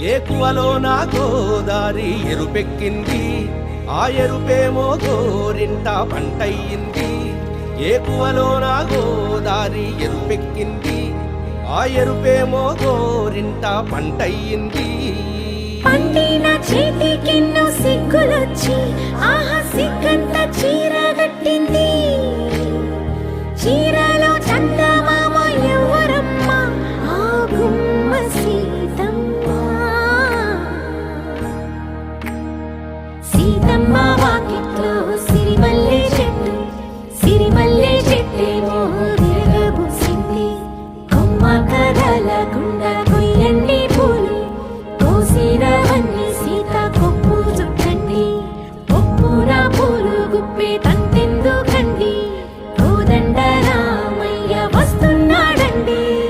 ఏకువలో నా గోదారి ఎరుపెక్కింది, ఆ ఎరుపేమో గోరింట పంటయ్యింది. ఏకువలో నా గోదారి ఎరుపెక్కింది, ఆ ఎరుపేమో గోరింట పంటయ్యింది. పండిన చేతికెన్నో సిగ్గులొచ్చి ఆహా సిగ్గంత చీరగట్టింది. చీరలో చందమామ ఎవరమ్మ, ఆ గుమ్మ సీతమ్మ. సీతమ్మ వాకిట్లో సిరిమల్లె చెట్టు, సిరిమల్లె చెట్టేమో విరగబూసింది. కొమ్మ కదలకుండా